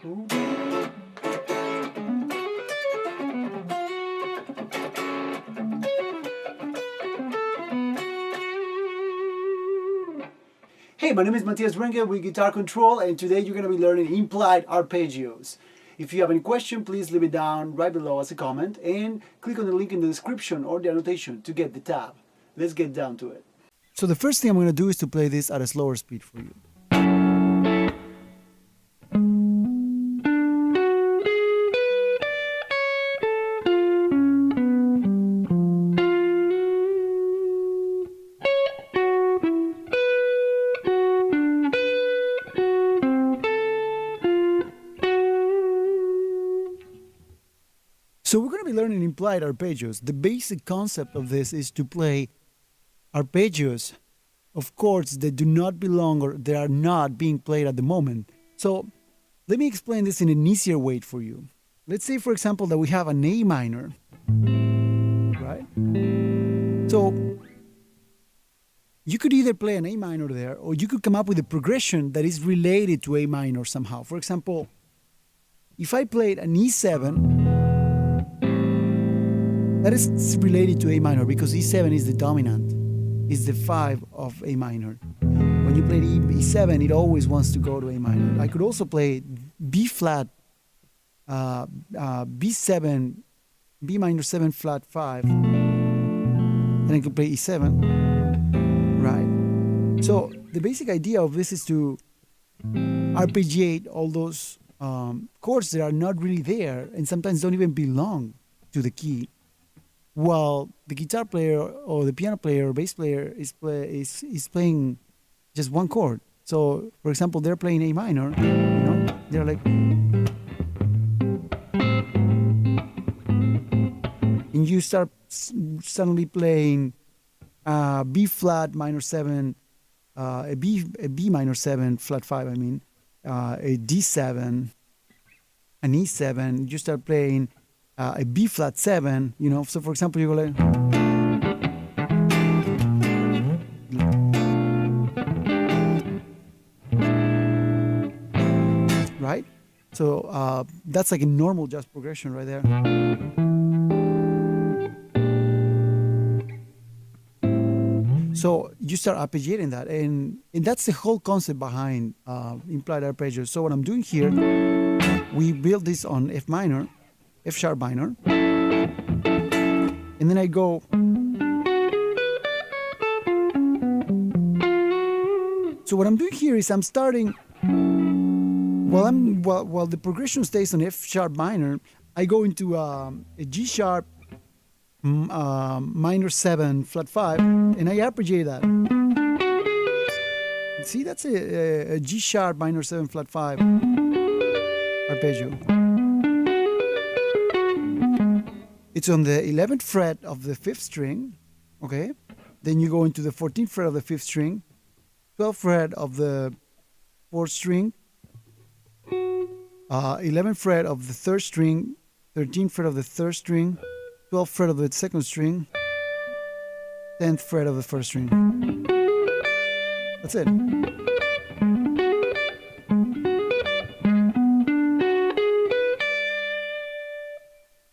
Hey, my name is Matias Rengel with Guitar Control, and today you're going to be learning implied arpeggios. If you have any question, please leave it down right below as a comment and click on the link in the description or the annotation to get the tab. Let's get down to it. So the first thing I'm going to do is to play this at a slower speed for you. So we're going to be learning implied arpeggios. The basic concept of this is to play arpeggios of chords that do not belong or they are not being played at the moment. So let me explain this in an easier way for you. Let's say, for example, that we have an A minor, right? So you could either play an A minor there, or you could come up with a progression that is related to A minor somehow. For example, if I played an E7, that is related to A minor because E7 is the dominant, is the 5 of A minor. When you play E7, it always wants to go to A minor. I could also play B flat, B7, B minor 7 flat 5, and I could play E7, right? So the basic idea of this is to arpeggiate all those chords that are not really there and sometimes don't even belong to the key, while the guitar player or the piano player or bass player is playing just one chord. So, for example, they're playing A minor, you know, they're like, and you start suddenly playing B flat minor 7, a B minor 7 flat 5, I mean, a D7, an E7, you start playing a B flat 7, you know. So for example, you go like, right? So that's like a normal jazz progression right there. So you start arpeggiating that, and that's the whole concept behind implied arpeggios. So what I'm doing here, we build this on F minor, F sharp minor, and then I go, so what I'm doing here is I'm starting, while the progression stays on F sharp minor, I go into a G sharp minor 7 flat 5, and I arpeggiate that. See, that's a G sharp minor 7 flat 5 arpeggio. It's on the 11th fret of the 5th string, okay? Then you go into the 14th fret of the 5th string, 12th fret of the 4th string, 11th fret of the 3rd string, 13th fret of the 3rd string, 12th fret of the 2nd string, 10th fret of the 1st string. That's it.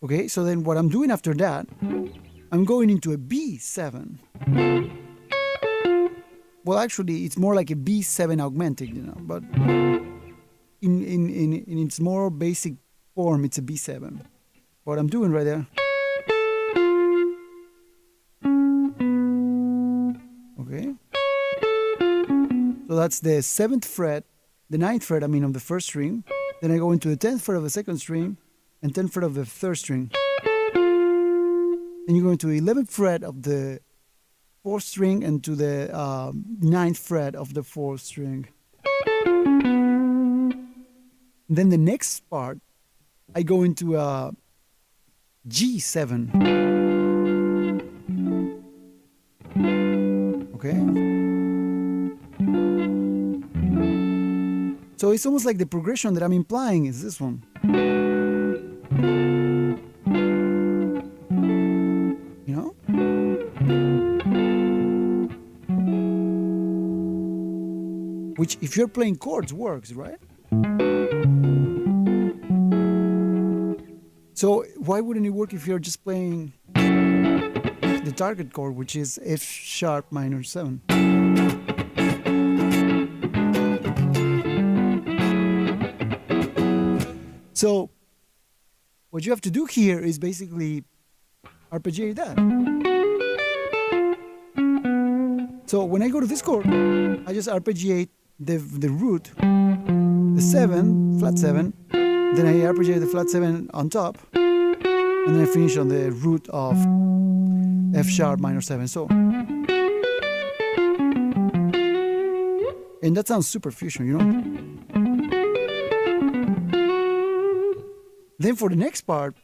Okay, so then what I'm doing after that, I'm going into a B7. Well, actually, it's more like a B7 augmented, you know, but in its more basic form, it's a B7. What I'm doing right there. Okay. So that's the 7th fret, the 9th fret, I mean, of the 1st string. Then I go into the 10th fret of the 2nd string, and 10th fret of the 3rd string. Then you go into the 11th fret of the 4th string and to the 9th fret of the 4th string. And then the next part, I go into a G7. Okay? So it's almost like the progression that I'm implying is this one. You know? Which, if you're playing chords, works, right? So why wouldn't it work if you're just playing the target chord, which is F sharp minor 7? So what you have to do here is basically arpeggiate that. So when I go to this chord, I just arpeggiate the root, the 7, flat 7, then I arpeggiate the flat 7 on top, and then I finish on the root of F sharp minor 7. So, and that sounds super fusion, you know? Then for the next part,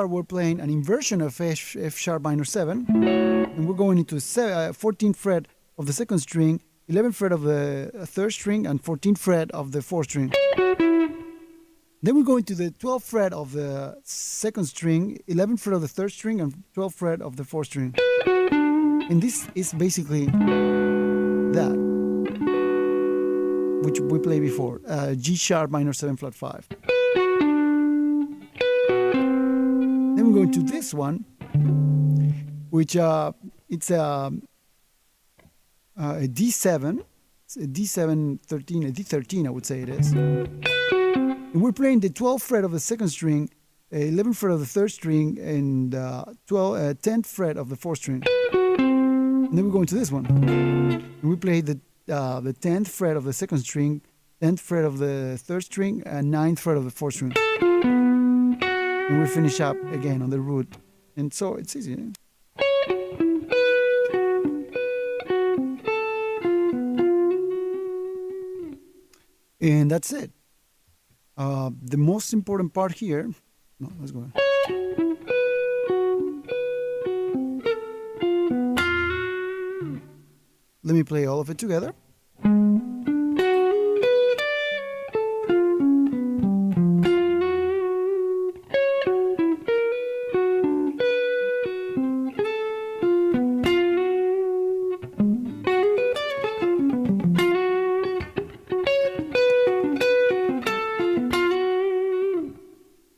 we're playing an inversion of F sharp minor 7, and we're going into 14th fret of the second string, 11th fret of the third string, and 14th fret of the fourth string. Then we go into the 12th fret of the second string, 11th fret of the third string, and 12th fret of the fourth string. And this is basically that, which we played before, G sharp minor 7 flat 5. Then we go into this one, which it's a D7, it's a D7 13, a D13 I would say it is. And we're playing the 12th fret of the second string, 11th fret of the third string, and 10th fret of the fourth string. And then we go into this one, and we play the 10th fret of the second string, 10th fret of the third string, and 9th fret of the fourth string. And we finish up again on the root, and so it's easy. And that's it. The most important part here. No, let's go. Let me play all of it together.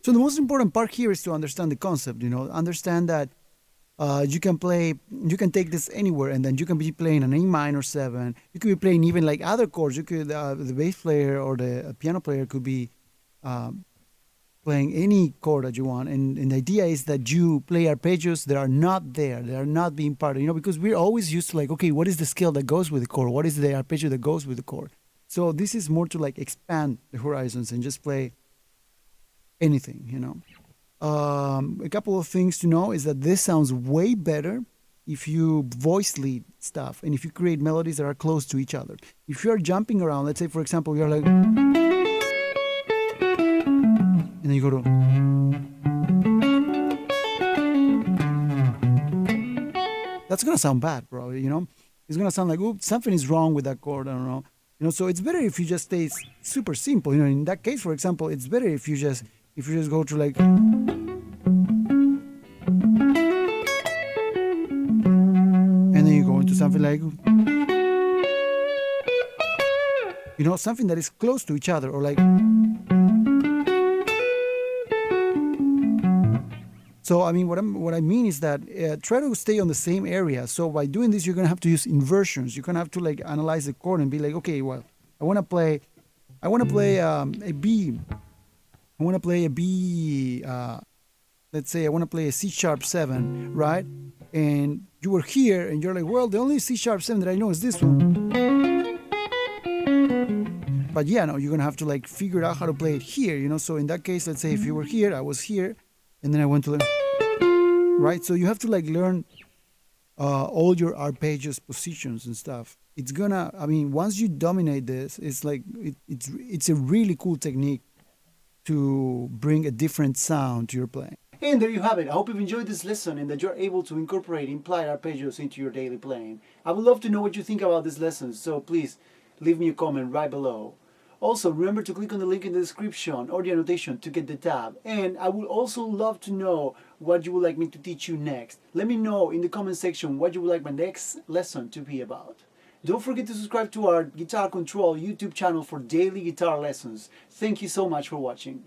So the most important part here is to understand the concept, you know, understand that you can take this anywhere, and then you can be playing an A minor 7. You could be playing even like other chords. You could, the bass player or the piano player could be playing any chord that you want. And the idea is that you play arpeggios that are not there, that are not being part of, you know, because we're always used to like, okay, what is the scale that goes with the chord? What is the arpeggio that goes with the chord? So this is more to like expand the horizons and just play anything, you know. A couple of things to know is that this sounds way better if you voice lead stuff and if you create melodies that are close to each other. If you're jumping around, let's say for example you're like, and then you go to, that's gonna sound bad, probably, you know. It's gonna sound like, oops, something is wrong with that chord, I don't know. You know, so it's better if you just stay super simple. You know, in that case, for example, it's better if you just go to like, and then you go into something like, you know, something that is close to each other, or like. So I mean, what I mean is that try to stay on the same area. So by doing this, you're gonna have to use inversions. You're gonna have to like analyze the chord and be like, okay, well, I wanna play a B. I want to play a B, let's say I want to play a C sharp 7, right? And you were here and you're like, well, the only C sharp 7 that I know is this one. But yeah, no, you're going to have to like figure out how to play it here, you know? So in that case, let's say if you were here, I was here, and then I went to the, right? So you have to like learn all your arpeggios positions and stuff. It's gonna, I mean, once you dominate this, it's like, it's a really cool technique to bring a different sound to your playing. And there you have it. I hope you've enjoyed this lesson and that you're able to incorporate implied arpeggios into your daily playing. I would love to know what you think about this lesson, so please leave me a comment right below. Also, remember to click on the link in the description or the annotation to get the tab. And I would also love to know what you would like me to teach you next. Let me know in the comment section what you would like my next lesson to be about. Don't forget to subscribe to our Guitar Control YouTube channel for daily guitar lessons. Thank you so much for watching.